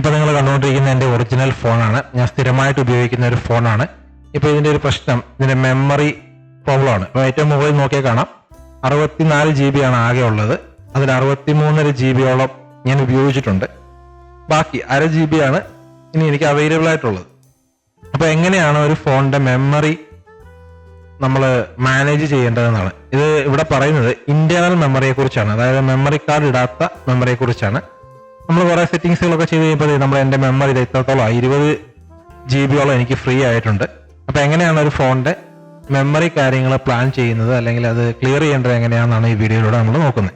ഇപ്പോൾ നിങ്ങൾ കണ്ടുകൊണ്ടിരിക്കുന്ന എൻ്റെ ഒറിജിനൽ ഫോണാണ്. ഞാൻ സ്ഥിരമായിട്ട് ഉപയോഗിക്കുന്ന ഒരു ഫോണാണ്. ഇപ്പോൾ ഇതിൻ്റെ ഒരു പ്രശ്നം ഇതിൻ്റെ മെമ്മറി പ്രോബ്ലമാണ്. അപ്പോൾ ഏറ്റവും മുകളിൽ നോക്കിയാൽ കാണാം 64 GB ആണ് ആകെ ഉള്ളത്. അതിൽ 63.5 GB ഞാൻ ഉപയോഗിച്ചിട്ടുണ്ട്. ബാക്കി 0.5 GB ആണ് ഇനി എനിക്ക് അവൈലബിൾ ആയിട്ടുള്ളത്. അപ്പോൾ എങ്ങനെയാണ് ഒരു ഫോണിന്റെ മെമ്മറി നമ്മൾ മാനേജ് ചെയ്യേണ്ടതെന്നാണ് ഇത് ഇവിടെ പറയുന്നത്. ഇന്റേണൽ മെമ്മറിയെ കുറിച്ചാണ്, അതായത് മെമ്മറി കാർഡ് ഇടാത്ത മെമ്മറിയെ കുറിച്ചാണ്. നമ്മൾ കുറെ സെറ്റിംഗ്സുകളൊക്കെ ചെയ്ത് കഴിയുമ്പോൾ നമ്മുടെ എൻ്റെ മെമ്മറി ഇത്രത്തോളം 20 GB എനിക്ക് ഫ്രീ ആയിട്ടുണ്ട്. അപ്പൊ എങ്ങനെയാണ് ഒരു ഫോണിന്റെ മെമ്മറി കാര്യങ്ങൾ പ്ലാൻ ചെയ്യുന്നത് അല്ലെങ്കിൽ അത് ക്ലിയർ ചെയ്യേണ്ടത് എങ്ങനെയാണെന്നാണ് ഈ വീഡിയോയിലൂടെ നമ്മൾ നോക്കുന്നത്.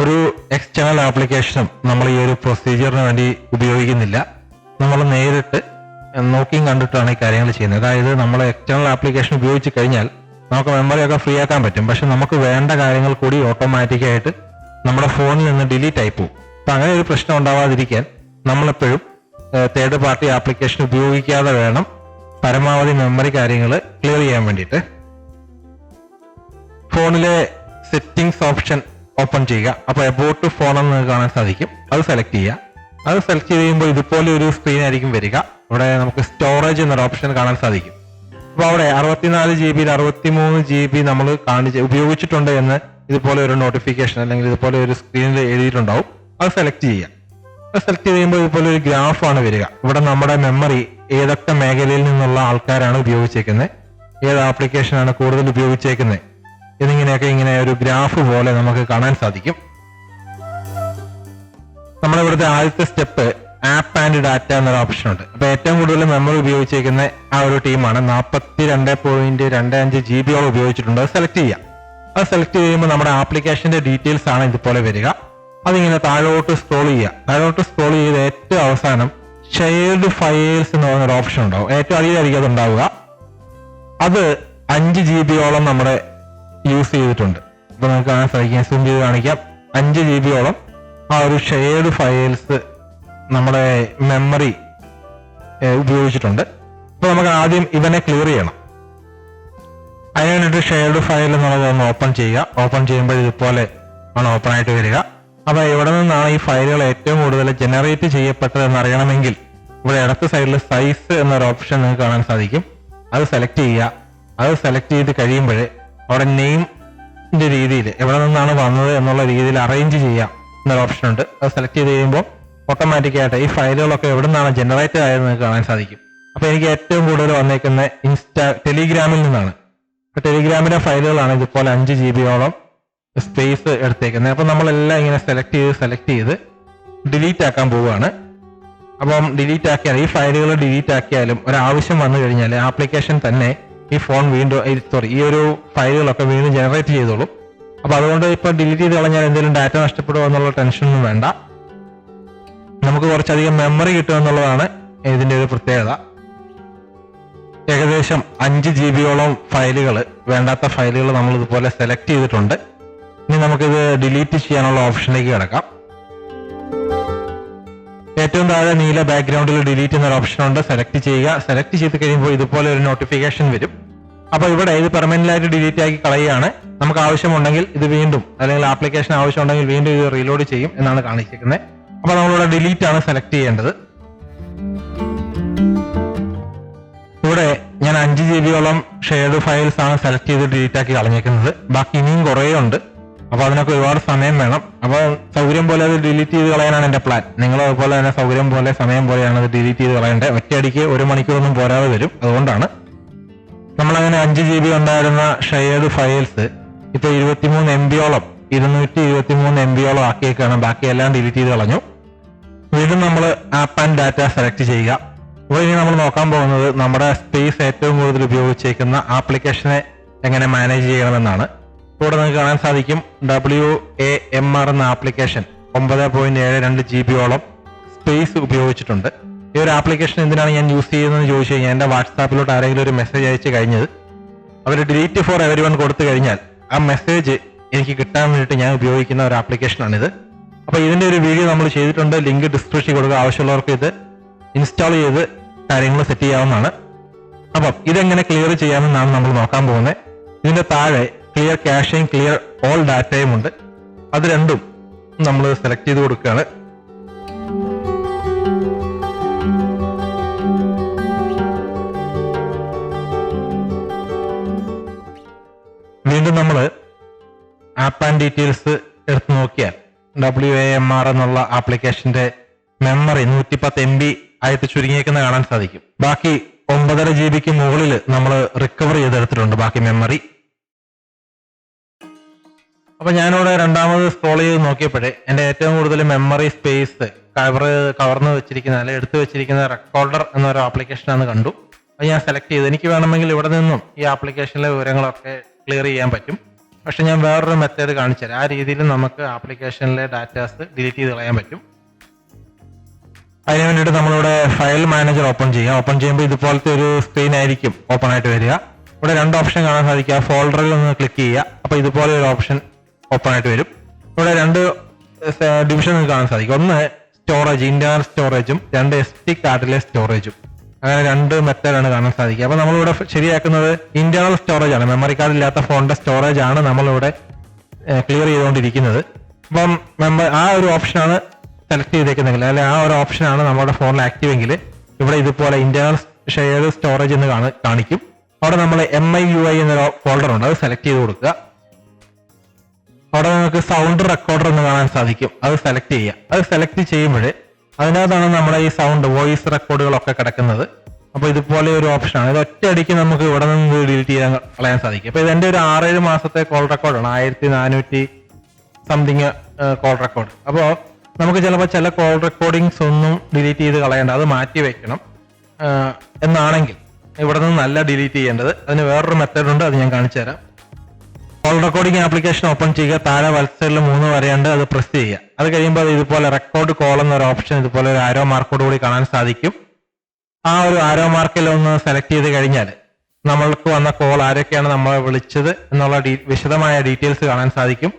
ഒരു എക്സ്റ്റേണൽ ആപ്ലിക്കേഷനും നമ്മൾ ഈ ഒരു പ്രൊസീജിയറിന് വേണ്ടി ഉപയോഗിക്കുന്നില്ല. നമ്മൾ നേരിട്ട് നോക്കിയും കണ്ടിട്ടാണ് ഈ കാര്യങ്ങൾ ചെയ്യുന്നത്. അതായത് നമ്മൾ എക്സ്റ്റേണൽ ആപ്ലിക്കേഷൻ ഉപയോഗിച്ച് കഴിഞ്ഞാൽ നമുക്ക് മെമ്മറി ഒക്കെ ഫ്രീ ആക്കാൻ പറ്റും. പക്ഷെ നമുക്ക് വേണ്ട കാര്യങ്ങൾ കൂടി ഓട്ടോമാറ്റിക്കായിട്ട് നമ്മുടെ ഫോണിൽ നിന്ന് ഡിലീറ്റ് ആയി പോകും. അപ്പൊ അങ്ങനെ ഒരു പ്രശ്നം ഉണ്ടാവാതിരിക്കാൻ നമ്മളെപ്പോഴും തേർഡ് പാർട്ടി ആപ്ലിക്കേഷൻ ഉപയോഗിക്കാതെ വേണം പരമാവധി മെമ്മറി കാര്യങ്ങൾ ക്ലിയർ ചെയ്യാൻ വേണ്ടിയിട്ട്. ഫോണിലെ സെറ്റിംഗ്സ് ഓപ്ഷൻ ഓപ്പൺ ചെയ്യുക. അപ്പോൾ എബൌട്ട് ഫോൺ എന്ന് കാണാൻ സാധിക്കും. അത് സെലക്ട് ചെയ്യുക. അത് സെലക്ട് ചെയ്ത് കഴിയുമ്പോൾ ഇതുപോലെ ഒരു സ്ക്രീൻ ആയിരിക്കും വരിക. ഇവിടെ നമുക്ക് സ്റ്റോറേജ് എന്നൊരു ഓപ്ഷൻ കാണാൻ സാധിക്കും. അപ്പോൾ അവിടെ 64 GB 63 GB നമ്മൾ ഉപയോഗിച്ചിട്ടുണ്ട് എന്ന് ഇതുപോലെ ഒരു നോട്ടിഫിക്കേഷൻ അല്ലെങ്കിൽ ഇതുപോലെ ഒരു സ്ക്രീനിൽ എഴുതിയിട്ടുണ്ടാവും. അത് സെലക്ട് ചെയ്യുക. അത് സെലക്ട് ചെയ്ത് കഴിയുമ്പോൾ ഇതുപോലെ ഒരു ഗ്രാഫാണ് വരിക. ഇവിടെ നമ്മുടെ മെമ്മറി ഏതൊക്കെ മേഖലയിൽ നിന്നുള്ള ആൾക്കാരാണ് ഉപയോഗിച്ചേക്കുന്നത്, ഏത് ആപ്ലിക്കേഷനാണ് കൂടുതൽ ഉപയോഗിച്ചേക്കുന്നത് എന്നിങ്ങനെയൊക്കെ ഇങ്ങനെ ഒരു ഗ്രാഫ് പോലെ നമുക്ക് കാണാൻ സാധിക്കും. നമ്മുടെ ഇവിടുത്തെ ആദ്യത്തെ സ്റ്റെപ്പ് ആപ്പ് ആൻഡ് ഡാറ്റ എന്നൊരു ഓപ്ഷൻ ഉണ്ട്. അപ്പൊ ഏറ്റവും കൂടുതൽ മെമ്മറി ഉപയോഗിച്ചേക്കുന്ന ആ ഒരു ടീമാണ് 42.25 GB ഉപയോഗിച്ചിട്ടുണ്ട്. അത് സെലക്ട് ചെയ്യാം. അത് സെലക്ട് ചെയ്യുമ്പോൾ നമ്മുടെ ആപ്ലിക്കേഷന്റെ ഡീറ്റെയിൽസ് ആണ് ഇതുപോലെ വരിക. അതിങ്ങനെ താഴോട്ട് സ്ക്രോൾ ചെയ്യുക. താഴോട്ട് സ്ക്രോൾ ചെയ്ത് ഏറ്റവും അവസാനം ഷെയർഡ് ഫയൽസ് എന്ന് പറയുന്ന ഒരു ഓപ്ഷൻ ഉണ്ടാവും. ഏറ്റവും അധികമായിരിക്കും അത് ഉണ്ടാവുക. അത് 5 GB നമ്മുടെ യൂസ് ചെയ്തിട്ടുണ്ട്. ഇപ്പൊ നമുക്ക് കാണാൻ സാധിക്കാം, സൂം ചെയ്ത് കാണിക്കാം. 5 GB ആ ഒരു ഷെയർഡ് ഫയൽസ് നമ്മുടെ മെമ്മറി ഉപയോഗിച്ചിട്ടുണ്ട്. അപ്പൊ നമുക്ക് ആദ്യം ഇവനെ ക്ലിയർ ചെയ്യണം. അതിന് വേണ്ടിയിട്ട് ഷെയർഡ് ഫയൽ എന്നുള്ളത് ഒന്ന് ഓപ്പൺ ചെയ്യുക. ഓപ്പൺ ചെയ്യുമ്പോൾ ഇതുപോലെ ആണ് ഓപ്പൺ ആയിട്ട് വരിക. അപ്പൊ എവിടെ നിന്നാണ് ഈ ഫയലുകൾ ഏറ്റവും കൂടുതൽ ജനറേറ്റ് ചെയ്യപ്പെട്ടത് എന്നറിയണമെങ്കിൽ ഇവിടെ ഇടത്ത് സൈഡിൽ സൈസ് എന്നൊരു ഓപ്ഷൻ നിങ്ങൾക്ക് കാണാൻ സാധിക്കും. അത് സെലക്ട് ചെയ്യുക. അത് സെലക്ട് ചെയ്ത് കഴിയുമ്പോൾ അവിടെ നെയിമിന്റെ രീതിയിൽ എവിടെ നിന്നാണ് വന്നത് എന്നുള്ള രീതിയിൽ അറേഞ്ച് ചെയ്യാം എന്നൊരു ഓപ്ഷൻ ഉണ്ട്. അത് സെലക്ട് ചെയ്ത് കഴിയുമ്പോൾ ഓട്ടോമാറ്റിക്കായിട്ട് ഈ ഫയലുകളൊക്കെ എവിടെ നിന്നാണ് ജനറേറ്റ് ആയത് നിങ്ങൾക്ക് കാണാൻ സാധിക്കും. അപ്പൊ എനിക്ക് ഏറ്റവും കൂടുതൽ വന്നേക്കുന്ന ടെലിഗ്രാമിൽ നിന്നാണ്. ടെലിഗ്രാമിന്റെ ഫയലുകളാണ് ഇതുപോലെ 5 GB സ്പേസ് എടുത്തേക്കുന്നത്. അപ്പൊ നമ്മളെല്ലാം ഇങ്ങനെ സെലക്ട് ചെയ്ത് ഡിലീറ്റ് ആക്കാൻ പോവുകയാണ്. അപ്പം ഡിലീറ്റ് ആക്കിയാൽ ഈ ഫയലുകൾ ഡിലീറ്റ് ആക്കിയാലും ഒരാവശ്യം വന്നു കഴിഞ്ഞാൽ ആപ്ലിക്കേഷൻ തന്നെ ഈ ഫോൺ വീണ്ടും ഈ ഒരു ഫയലുകളൊക്കെ വീണ്ടും ജനറേറ്റ് ചെയ്തോളും. അപ്പൊ അതുകൊണ്ട് ഇപ്പൊ ഡിലീറ്റ് ചെയ്ത് കളഞ്ഞാൽ എന്തെങ്കിലും ഡാറ്റ നഷ്ടപ്പെടുമോ എന്നുള്ള ടെൻഷനൊന്നും വേണ്ട. നമുക്ക് കുറച്ചധികം മെമ്മറി കിട്ടും എന്നുള്ളതാണ് ഇതിന്റെ ഒരു പ്രത്യേകത. ഏകദേശം 5 GB ഫയലുകൾ, വേണ്ടാത്ത ഫയലുകൾ നമ്മൾ ഇതുപോലെ സെലക്ട് ചെയ്തിട്ടുണ്ട്. ഇനി നമുക്കിത് ഡിലീറ്റ് ചെയ്യാനുള്ള ഓപ്ഷനിലേക്ക് കിടക്കാം. ഏറ്റവും താഴെ നീല ബാക്ക്ഗ്രൗണ്ടിൽ ഡിലീറ്റ് എന്നൊരു ഓപ്ഷൻ ഉണ്ട്. സെലക്ട് ചെയ്യുക. സെലക്ട് ചെയ്ത് കഴിയുമ്പോൾ ഇതുപോലെ ഒരു നോട്ടിഫിക്കേഷൻ വരും. അപ്പൊ ഇവിടെ ഇത് പെർമനന്റ് ആയിട്ട് ഡിലീറ്റ് ആക്കി കളയുകയാണ്. നമുക്ക് ആവശ്യമുണ്ടെങ്കിൽ ഇത് വീണ്ടും, അല്ലെങ്കിൽ ആപ്ലിക്കേഷൻ ആവശ്യമുണ്ടെങ്കിൽ വീണ്ടും ഇത് റീലോഡ് ചെയ്യും എന്നാണ് കാണിച്ചിരിക്കുന്നത്. അപ്പൊ നമ്മളിവിടെ ഡിലീറ്റ് ആണ് സെലക്ട് ചെയ്യേണ്ടത്. ഇവിടെ ഞാൻ 5 GB ഷെയർഡ് ഫയൽസ് ആണ് സെലക്ട് ചെയ്ത് ഡിലീറ്റ് ആക്കി കളഞ്ഞേക്കുന്നത്. ബാക്കി ഇനിയും കുറേ ഉണ്ട്. അപ്പൊ അതിനൊക്കെ ഒരുപാട് സമയം വേണം. അപ്പൊ സൗകര്യം പോലെ അത് ഡിലീറ്റ് ചെയ്ത് കളയാനാണ് എന്റെ പ്ലാൻ. നിങ്ങൾ അതുപോലെ തന്നെ സൗകര്യം പോലെ സമയം പോലെയാണ് അത് ഡിലീറ്റ് ചെയ്ത് കളയേണ്ടത്. ഒറ്റയടിക്ക് 1 മണിക്കൂറൊന്നും പോരാതെ വരും. അതുകൊണ്ടാണ് നമ്മളങ്ങനെ 5 GB ഉണ്ടായിരുന്ന ഷെയർഡ് ഫയൽസ് ഇപ്പൊ 23 MB 223 MB ആക്കിയേക്കാണ്. ബാക്കിയെല്ലാം ഡിലീറ്റ് ചെയ്ത് കളഞ്ഞു. വീണ്ടും നമ്മൾ ആപ്പ് ആൻഡ് ഡാറ്റ സെലക്ട് ചെയ്യുക. ഇവിടെ ഇനി നമ്മൾ നോക്കാൻ പോകുന്നത് നമ്മുടെ സ്പേസ് ഏറ്റവും കൂടുതൽ ഉപയോഗിച്ചേക്കുന്ന ആപ്ലിക്കേഷനെ എങ്ങനെ മാനേജ് ചെയ്യണമെന്നാണ്. ഇവിടെ നിങ്ങൾക്ക് കാണാൻ സാധിക്കും WAMR എന്ന ആപ്ലിക്കേഷൻ 9.72 GB സ്പേസ് ഉപയോഗിച്ചിട്ടുണ്ട്. ഈ ഒരു ആപ്ലിക്കേഷൻ എന്തിനാണ് ഞാൻ യൂസ് ചെയ്യുന്നതെന്ന് ചോദിച്ചു കഴിഞ്ഞാൽ എന്റെ വാട്സാപ്പിലോട്ട് ആരെങ്കിലും ഒരു മെസ്സേജ് അയച്ചു കഴിഞ്ഞത് അവർ ഡിലീറ്റ് ഫോർ എവരിവൺ കൊടുത്തു കഴിഞ്ഞാൽ ആ മെസ്സേജ് എനിക്ക് കിട്ടാൻ വേണ്ടിയിട്ട് ഞാൻ ഉപയോഗിക്കുന്ന ഒരു ആപ്ലിക്കേഷനാണിത്. അപ്പൊ ഇതിന്റെ ഒരു വീഡിയോ നമ്മൾ ചെയ്തിട്ടുണ്ട്. ലിങ്ക് ഡിസ്ക്രിപ്ഷനിൽ കൊടുക്കുക. ആവശ്യമുള്ളവർക്ക് ഇത് ഇൻസ്റ്റാൾ ചെയ്ത് കാര്യങ്ങൾ സെറ്റ് ചെയ്യാവുന്നതാണ്. അപ്പം ഇതെങ്ങനെ ക്ലിയർ ചെയ്യാമെന്നാണ് നമ്മൾ നോക്കാൻ പോകുന്നത്. ഇതിന്റെ താഴെ ക്ലിയർ ക്യാഷയും ക്ലിയർ ഓൾ ഡാറ്റയും ഉണ്ട്. അത് രണ്ടും നമ്മൾ സെലക്ട് ചെയ്ത് കൊടുക്കുകയാണ്. ഡീറ്റെയിൽസ് എടുത്ത് നോക്കിയാൽ WAMR എന്നുള്ള ആപ്ലിക്കേഷന്റെ മെമ്മറി 110 MB ആയിട്ട് ചുരുങ്ങിയേക്കുന്ന കാണാൻ സാധിക്കും. ബാക്കി 9.5 GB മുകളിൽ നമ്മൾ റിക്കവർ ചെയ്തെടുത്തിട്ടുണ്ട് ബാക്കി മെമ്മറി. അപ്പൊ ഞാനിവിടെ രണ്ടാമത് സ്ക്രോൾ ചെയ്ത് നോക്കിയപ്പോഴേ എന്റെ ഏറ്റവും കൂടുതൽ മെമ്മറി സ്പേസ് കവർന്ന് വെച്ചിരിക്കുന്ന അല്ലെങ്കിൽ എടുത്തു വെച്ചിരിക്കുന്ന റെക്കോർഡർ എന്നൊരു ആപ്ലിക്കേഷനാണ് കണ്ടു. അത് ഞാൻ സെലക്ട് ചെയ്തു. എനിക്ക് വേണമെങ്കിൽ ഇവിടെ നിന്നും ഈ ആപ്ലിക്കേഷനിലെ വിവരങ്ങളൊക്കെ ക്ലിയർ ചെയ്യാൻ പറ്റും. പക്ഷെ ഞാൻ വേറൊരു മെത്തേഡ് കാണിച്ചു തരാം. ആ രീതിയിൽ നമുക്ക് ആപ്ലിക്കേഷനിലെ ഡാറ്റാസ് ഡിലീറ്റ് ചെയ്ത് കളയാൻ പറ്റും. അതിന് വേണ്ടിയിട്ട് നമ്മളിവിടെ ഫയൽ മാനേജർ ഓപ്പൺ ചെയ്യാം. ഓപ്പൺ ചെയ്യുമ്പോൾ ഇതുപോലത്തെ ഒരു സ്ക്രീൻ ആയിരിക്കും ഓപ്പൺ ആയിട്ട് വരിക. ഇവിടെ 2 ഓപ്ഷൻ കാണാൻ സാധിക്കുക. ഫോൾഡറിൽ ഒന്ന് ക്ലിക്ക് ചെയ്യുക. അപ്പൊ ഇതുപോലെ ഒരു ഓപ്ഷൻ ഓപ്പൺ ആയിട്ട് വരും. ഇവിടെ 2 ഡിവിഷൻ കാണാൻ സാധിക്കും. ഒന്ന് സ്റ്റോറേജ്, ഇന്റേണൽ സ്റ്റോറേജും 2 SD കാർഡിലെ സ്റ്റോറേജും. അങ്ങനെ 2 മെത്തേഡാണ് കാണാൻ സാധിക്കുക. അപ്പൊ നമ്മളിവിടെ ശരിയാക്കുന്നത് ഇന്റേണൽ സ്റ്റോറേജ് ആണ്. മെമ്മറി കാർഡ് ഇല്ലാത്ത ഫോണിന്റെ സ്റ്റോറേജ് ആണ് നമ്മളിവിടെ ക്ലിയർ ചെയ്തുകൊണ്ടിരിക്കുന്നത്. അപ്പം ആ ഒരു ഓപ്ഷനാണ് സെലക്ട് ചെയ്തേക്കുന്നെങ്കിൽ, അല്ലെ ആ ഒരു ഓപ്ഷനാണ് നമ്മുടെ ഫോണിൽ ആക്റ്റീവ് എങ്കിൽ ഇവിടെ ഇതുപോലെ ഇന്റേണൽ ഷെയർഡ് സ്റ്റോറേജ് എന്ന് കാണിക്കും. അവിടെ നമ്മൾ MIUI എന്നൊരു ഫോൾഡർ ഉണ്ട്, അത് സെലക്ട് ചെയ്ത് കൊടുക്കുക. അവിടെ നിങ്ങൾക്ക് സൗണ്ട് റെക്കോർഡർ എന്ന് കാണാൻ സാധിക്കും, അത് സെലക്ട് ചെയ്യുക. അത് സെലക്ട് ചെയ്യുമ്പോൾ അതിനകത്താണ് നമ്മുടെ ഈ സൗണ്ട് വോയിസ് റെക്കോർഡുകളൊക്കെ കിടക്കുന്നത്. അപ്പൊ ഇതുപോലെ ഒരു ഓപ്ഷനാണ്. ഇത് ഒറ്റയടിക്ക് നമുക്ക് ഇവിടെ നിന്ന് ഡിലീറ്റ് ചെയ്യാൻ കളയാൻ സാധിക്കും. അപ്പൊ ഇതെന്റെ ഒരു 6-7 മാസത്തെ കോൾ റെക്കോർഡാണ്, 1400 സംതിങ് കോൾ റെക്കോർഡ്. അപ്പോൾ നമുക്ക് ചിലപ്പോൾ ചില കോൾ റെക്കോർഡിങ്സ് ഒന്നും ഡിലീറ്റ് ചെയ്ത് കളയേണ്ട, അത് മാറ്റി വെക്കണം എന്നാണെങ്കിൽ ഇവിടെ നിന്നല്ല ഡിലീറ്റ് ചെയ്യേണ്ടത്. അതിന് വേറൊരു മെത്തേഡ് ഉണ്ട്, അത് ഞാൻ കാണിച്ചു തരാം. കോൾ റെക്കോർഡിംഗ് ആപ്ലിക്കേഷൻ ഓപ്പൺ ചെയ്യുക. താഴെ വലത് സൈഡിൽ 3 വരെയുണ്ട്, അത് പ്രസ് ചെയ്യുക. അത് കഴിയുമ്പോൾ ഇതുപോലെ റെക്കോർഡ് കോൾ എന്നൊരു ഓപ്ഷൻ ഇതുപോലെ ഒരു ആരോ മാർക്കോട് കൂടി കാണാൻ സാധിക്കും. ആ ഒരു ആരോ മാർക്കിൽ ഒന്ന് സെലക്ട് ചെയ്ത് കഴിഞ്ഞാൽ നമ്മൾക്ക് വന്ന കോൾ ആരൊക്കെയാണ് നമ്മളെ വിളിച്ചത് എന്നുള്ള വിശദമായ ഡീറ്റെയിൽസ് കാണാൻ സാധിക്കും.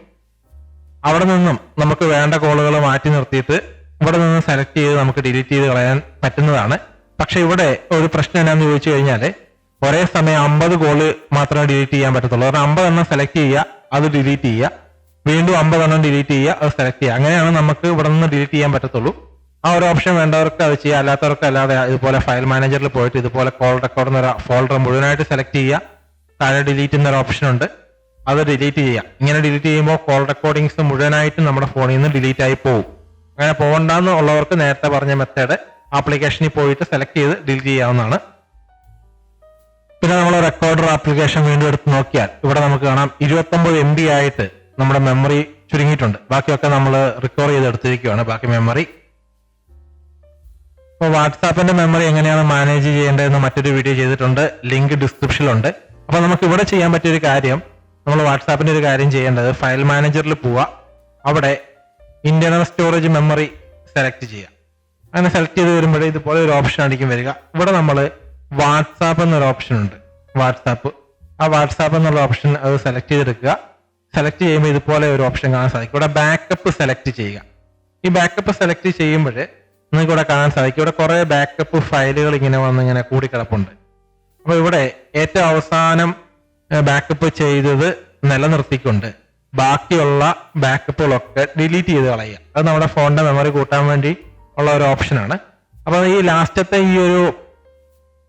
അവിടെ നിന്നും നമുക്ക് വേണ്ട കോളുകൾ മാറ്റി നിർത്തിയിട്ട് ഇവിടെ നിന്ന് സെലക്ട് ചെയ്ത് നമുക്ക് ഡിലീറ്റ് ചെയ്ത് കളയാൻ പറ്റുന്നതാണ്. പക്ഷെ ഇവിടെ ഒരു പ്രശ്നം എന്നാന്ന് ചോദിച്ചു കഴിഞ്ഞാൽ ഒരേ സമയം 50 കോള് മാത്രമേ ഡിലീറ്റ് ചെയ്യാൻ പറ്റത്തുള്ളൂ. കാരണം 50 എണ്ണം സെലക്ട് ചെയ്യുക, അത് ഡിലീറ്റ് ചെയ്യുക, വീണ്ടും 50 എണ്ണം ഡിലീറ്റ് ചെയ്യുക, അത് സെലക്ട് ചെയ്യുക. അങ്ങനെയാണ് നമുക്ക് ഇവിടെ നിന്ന് ഡിലീറ്റ് ചെയ്യാൻ പറ്റത്തുള്ളൂ. ആ ഒരു ഓപ്ഷൻ വേണ്ടവർക്ക് അത് ചെയ്യുക, അല്ലാത്തവർക്ക് അല്ലാതെ ഇതുപോലെ ഫയൽ മാനേജറിൽ പോയിട്ട് ഇതുപോലെ കോൾ റെക്കോർഡ് എന്നൊരു ഫോൾഡർ മുഴുവനായിട്ട് സെലക്ട് ചെയ്യുക. താഴെ ഡിലീറ്റ് എന്നൊരു ഓപ്ഷൻ ഉണ്ട്, അത് ഡിലീറ്റ് ചെയ്യുക. ഇങ്ങനെ ഡിലീറ്റ് ചെയ്യുമ്പോൾ കോൾ റെക്കോർഡിങ്സ് മുഴുവനായിട്ട് നമ്മുടെ ഫോണിൽ നിന്ന് ഡിലീറ്റ് ആയി പോകും. അങ്ങനെ പോകണ്ടെന്ന് ഉള്ളവർക്ക് നേരത്തെ പറഞ്ഞ മെത്തേഡ് ആപ്ലിക്കേഷനിൽ പോയിട്ട് സെലക്ട് ചെയ്ത് ഡിലീറ്റ് ചെയ്യാവുന്നതാണ്. പിന്നെ നമ്മൾ റെക്കോർഡർ ആപ്ലിക്കേഷൻ വീണ്ടും എടുത്ത് നോക്കിയാൽ ഇവിടെ നമുക്ക് കാണാം 29 MB ആയിട്ട് നമ്മുടെ മെമ്മറി ചുരുങ്ങിയിട്ടുണ്ട്. ബാക്കിയൊക്കെ നമ്മൾ റിക്കവർ ചെയ്ത് എടുത്തിരിക്കുകയാണ് ബാക്കി മെമ്മറി. അപ്പോൾ വാട്സാപ്പിന്റെ മെമ്മറി എങ്ങനെയാണ് മാനേജ് ചെയ്യേണ്ടതെന്ന് മറ്റൊരു വീഡിയോ ചെയ്തിട്ടുണ്ട്, ലിങ്ക് ഡിസ്ക്രിപ്ഷനിലുണ്ട്. അപ്പൊ നമുക്ക് ഇവിടെ ചെയ്യാൻ പറ്റിയൊരു കാര്യം, നമ്മൾ വാട്സാപ്പിന്റെ ഒരു കാര്യം ചെയ്യേണ്ടത് ഫയൽ മാനേജറിൽ പോവുക, അവിടെ ഇന്റേണൽ സ്റ്റോറേജ് മെമ്മറി സെലക്ട് ചെയ്യുക. അങ്ങനെ സെലക്ട് ചെയ്ത് വരുമ്പോഴേ ഇതുപോലെ ഒരു ഓപ്ഷൻ ആയിരിക്കും വരിക. ഇവിടെ നമ്മൾ വാട്സാപ്പ് എന്നൊരു ഓപ്ഷൻ ഉണ്ട്, വാട്സാപ്പ്. ആ വാട്സാപ്പ് എന്നുള്ള ഓപ്ഷൻ അത് സെലക്ട് ചെയ്തെടുക്കുക. സെലക്ട് ചെയ്യുമ്പോൾ ഇതുപോലെ ഒരു ഓപ്ഷൻ കാണാൻ സാധിക്കും. ഇവിടെ ബാക്കപ്പ് സെലക്ട് ചെയ്യുക. ഈ ബാക്കപ്പ് സെലക്ട് ചെയ്യുമ്പോൾ നിങ്ങൾക്ക് ഇവിടെ കാണാൻ സാധിക്കും, ഇവിടെ കുറെ ബാക്കപ്പ് ഫയലുകൾ ഇങ്ങനെ വന്ന് ഇങ്ങനെ കൂടിക്കിടപ്പുണ്ട്. അപ്പൊ ഇവിടെ ഏറ്റവും അവസാനം ബാക്കപ്പ് ചെയ്തത് നിലനിർത്തിക്കൊണ്ട് ബാക്കിയുള്ള ബാക്കപ്പുകളൊക്കെ ഡിലീറ്റ് ചെയ്ത് കളയുക. അത് നമ്മുടെ ഫോണിന്റെ മെമ്മറി കൂട്ടാൻ വേണ്ടി ഉള്ള ഒരു ഓപ്ഷനാണ്. അപ്പൊ ഈ ലാസ്റ്റത്തെ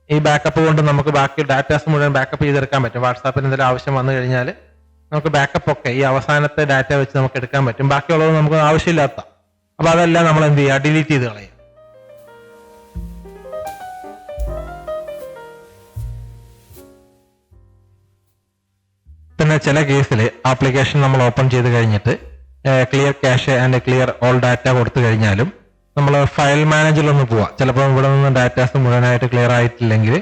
ഈ ബാക്കപ്പ് കൊണ്ട് നമുക്ക് ബാക്കി ഡാറ്റാസ് മുഴുവൻ ബാക്കപ്പ് ചെയ്തെടുക്കാൻ പറ്റും. വാട്സാപ്പിന് എന്തെങ്കിലും ആവശ്യം വന്നു കഴിഞ്ഞാൽ നമുക്ക് ബാക്കപ്പ് ഒക്കെ ഈ അവസാനത്തെ ഡാറ്റ വെച്ച് നമുക്ക് എടുക്കാൻ പറ്റും. ബാക്കിയുള്ളത് നമുക്ക് ആവശ്യമില്ലാത്ത, അപ്പൊ അതെല്ലാം നമ്മൾ എന്ത് ചെയ്യുക, ഡിലീറ്റ് ചെയ്ത് കളയുക. പിന്നെ ചില കേസിൽ ആപ്ലിക്കേഷൻ നമ്മൾ ഓപ്പൺ ചെയ്ത് കഴിഞ്ഞിട്ട് clear cash and clear all data കൊടുത്തു കഴിഞ്ഞാലും നമ്മൾ ഫയൽ മാനേജറിൽ ഒന്ന് പോവാം. ചിലപ്പോൾ ഇവിടെ നിന്ന് ഡാറ്റാസ് മുഴുവനായിട്ട് ക്ലിയർ ആയിട്ടില്ലെങ്കിൽ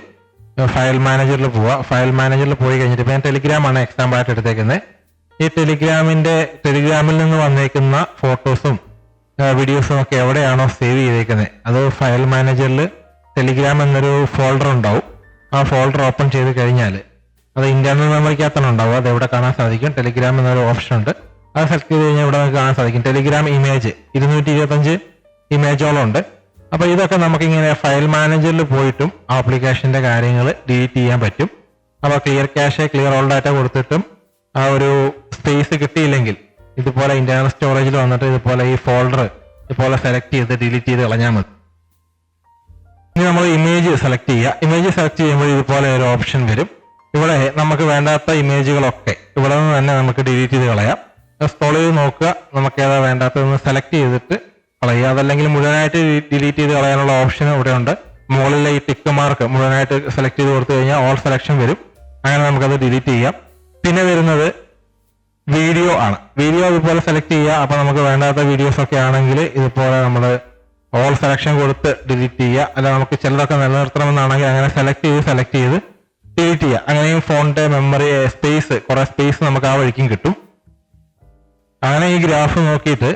ഫയൽ മാനേജറിൽ പോവാം. ഫയൽ മാനേജറിൽ പോയി കഴിഞ്ഞിട്ട് ഇപ്പൊ ഞാൻ ടെലിഗ്രാമാണ് എക്സാമ്പിൾ ആയിട്ട് എടുത്തേക്കുന്നത്. ഈ ടെലിഗ്രാമിൽ നിന്ന് വന്നേക്കുന്ന ഫോട്ടോസും വീഡിയോസും ഒക്കെ എവിടെയാണോ സേവ് ചെയ്തേക്കുന്നത് അത് ഫയൽ മാനേജറിൽ ടെലിഗ്രാം എന്നൊരു ഫോൾഡർ ഉണ്ടാവും. ആ ഫോൾഡർ ഓപ്പൺ ചെയ്ത് കഴിഞ്ഞാൽ അത് ഇന്റർണൽ മെമ്മറിക്കകത്താണ് ഉണ്ടാവും. അത് എവിടെ കാണാൻ സാധിക്കും, ടെലിഗ്രാം എന്നൊരു ഓപ്ഷൻ ഉണ്ട്, അത് സെലക്ട് ചെയ്ത് കഴിഞ്ഞാൽ ഇവിടെ കാണാൻ സാധിക്കും ടെലിഗ്രാം ഇമേജ് 225 ഇമേജോളം ഉണ്ട്. അപ്പൊ ഇതൊക്കെ നമുക്ക് ഇങ്ങനെ ഫയൽ മാനേജറിൽ പോയിട്ടും ആപ്ലിക്കേഷന്റെ കാര്യങ്ങൾ ഡിലീറ്റ് ചെയ്യാൻ പറ്റും. അപ്പൊ clear cash clear all data കൊടുത്തിട്ടും ആ ഒരു സ്പേസ് കിട്ടിയില്ലെങ്കിൽ ഇതുപോലെ ഇന്റേണൽ സ്റ്റോറേജിൽ വന്നിട്ട് ഇതുപോലെ ഈ ഫോൾഡർ ഇതുപോലെ സെലക്ട് ചെയ്ത് ഡിലീറ്റ് ചെയ്ത് കളഞ്ഞാൽ മതി. ഇനി നമ്മൾ ഇമേജ് സെലക്ട് ചെയ്യുക. ഇമേജ് സെലക്ട് ചെയ്യുമ്പോൾ ഇതുപോലെ ഒരു ഓപ്ഷൻ വരും. ഇവിടെ നമുക്ക് വേണ്ടാത്ത ഇമേജുകളൊക്കെ ഇവിടെ നിന്ന് തന്നെ നമുക്ക് ഡിലീറ്റ് ചെയ്ത് കളയാം. സ്ക്രോൾ ചെയ്ത് നോക്കുക, നമുക്ക് ഏതാ വേണ്ടാത്തതെന്ന് സെലക്ട് ചെയ്തിട്ട് കളയുക. അതല്ലെങ്കിൽ മുഴുവനായിട്ട് ഡിലീറ്റ് ചെയ്ത് കളയാനുള്ള ഓപ്ഷൻ ഇവിടെ ഉണ്ട്. മുകളിലെ ഈ ടിക്ക് മാർക്ക് മുഴുവനായിട്ട് സെലക്ട് ചെയ്ത് കൊടുത്തു കഴിഞ്ഞാൽ ഓൾ സെലക്ഷൻ വരും. അങ്ങനെ നമുക്കത് ഡിലീറ്റ് ചെയ്യാം. പിന്നെ വരുന്നത് വീഡിയോ ആണ്. വീഡിയോ ഇതുപോലെ സെലക്ട് ചെയ്യുക. അപ്പൊ നമുക്ക് വേണ്ടാത്ത വീഡിയോസ് ഒക്കെ ആണെങ്കിൽ ഇതുപോലെ നമ്മൾ ഓൾ സെലക്ഷൻ കൊടുത്ത് ഡിലീറ്റ് ചെയ്യുക. അല്ല നമുക്ക് ചിലതൊക്കെ നിലനിർത്തണമെന്നാണെങ്കിൽ അങ്ങനെ സെലക്ട് ചെയ്ത് ഡിലീറ്റ് ചെയ്യുക. അങ്ങനെയും ഫോണിന്റെ മെമ്മറി സ്പേസ്, കുറെ സ്പേസ് നമുക്ക് ആ വഴിക്കും കിട്ടും. അങ്ങനെ ഈ ഗ്രാഫ് നോക്കിയിട്ട്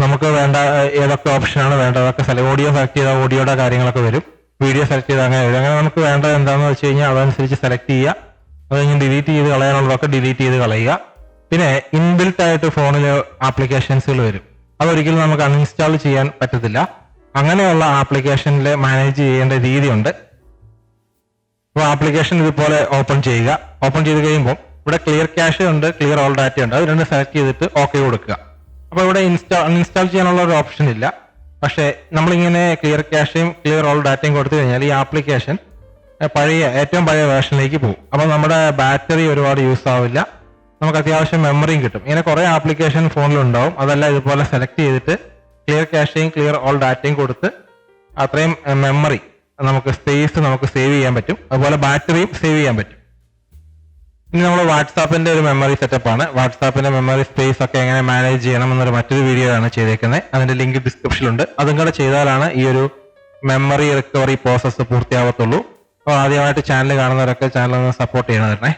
നമുക്ക് വേണ്ട ഏതൊക്കെ ഓപ്ഷനാണ് വേണ്ടത് അതൊക്കെ ഓഡിയോ സെലക്ട് ചെയ്താൽ ഓഡിയോയുടെ കാര്യങ്ങളൊക്കെ വരും. വീഡിയോ സെലക്ട് ചെയ്താൽ അങ്ങനെ വരും. അങ്ങനെ നമുക്ക് വേണ്ടത് എന്താണെന്ന് വെച്ച് കഴിഞ്ഞാൽ അതനുസരിച്ച് സെലക്ട് ചെയ്യുക. അത് കഴിഞ്ഞ് ഡിലീറ്റ് ചെയ്ത് കളയാനുള്ളതൊക്കെ ഡിലീറ്റ് ചെയ്ത് കളയുക. പിന്നെ ഇൻബിൽട്ട് ആയിട്ട് ഫോണിൽ ആപ്ലിക്കേഷൻസുകൾ വരും. അതൊരിക്കലും നമുക്ക് അൺഇൻസ്റ്റാൾ ചെയ്യാൻ പറ്റത്തില്ല. അങ്ങനെയുള്ള ആപ്ലിക്കേഷനിൽ മാനേജ് ചെയ്യേണ്ട രീതിയുണ്ട്. അപ്പോൾ ആപ്ലിക്കേഷൻ ഇതുപോലെ ഓപ്പൺ ചെയ്യുക. ഓപ്പൺ ചെയ്ത് കഴിയുമ്പോൾ ഇവിടെ ക്ലിയർ ക്യാഷ് ഉണ്ട്, ക്ലിയർ ഓൾ ഡാറ്റ ഉണ്ട്. അത് രണ്ട് സെലക്ട് ചെയ്തിട്ട് ഓക്കെ കൊടുക്കുക. അപ്പോൾ ഇവിടെ അൺഇൻസ്റ്റാൾ ചെയ്യാനുള്ള ഒരു ഓപ്ഷൻ ഇല്ല. പക്ഷേ നമ്മളിങ്ങനെ ക്ലിയർ ക്യാഷയും ക്ലിയർ ഓൾ ഡാറ്റയും കൊടുത്തു കഴിഞ്ഞാൽ ഈ ആപ്ലിക്കേഷൻ ഏറ്റവും പഴയ വേർഷനിലേക്ക് പോകും. അപ്പോൾ നമ്മുടെ ബാറ്ററി ഒരുപാട് യൂസ് ആവില്ല, നമുക്ക് അത്യാവശ്യം മെമ്മറിയും കിട്ടും. ഇങ്ങനെ കുറെ ആപ്ലിക്കേഷൻ ഫോണിലുണ്ടാവും. അതെല്ലാം ഇതുപോലെ സെലക്ട് ചെയ്തിട്ട് ക്ലിയർ ക്യാഷയും ക്ലിയർ ഓൾ ഡാറ്റയും കൊടുത്ത് അത്രയും മെമ്മറി നമുക്ക് സ്പേസ് നമുക്ക് സേവ് ചെയ്യാൻ പറ്റും. അതുപോലെ ബാറ്ററിയും സേവ് ചെയ്യാൻ പറ്റും. ഇനി നമ്മൾ വാട്സാപ്പിന്റെ ഒരു മെമ്മറി സെറ്റപ്പ് ആണ്. വാട്സാപ്പിന്റെ മെമ്മറി സ്പേസ് ഒക്കെ എങ്ങനെ മാനേജ് ചെയ്യണം എന്നൊരു മറ്റൊരു വീഡിയോ ആണ് ചെയ്തേക്കുന്നത്. അതിന്റെ ലിങ്ക് ഡിസ്ക്രിപ്ഷനിലുണ്ട്. അതും കൂടെ ചെയ്താലാണ് ഈ ഒരു മെമ്മറി റിക്കവറി പ്രോസസ്സ് പൂർത്തിയാവത്തുള്ളൂ. അപ്പോൾ ആദ്യമായിട്ട് ചാനൽ കാണുന്നവരൊക്കെ ചാനൽ ഒന്ന് സപ്പോർട്ട് ചെയ്യണം.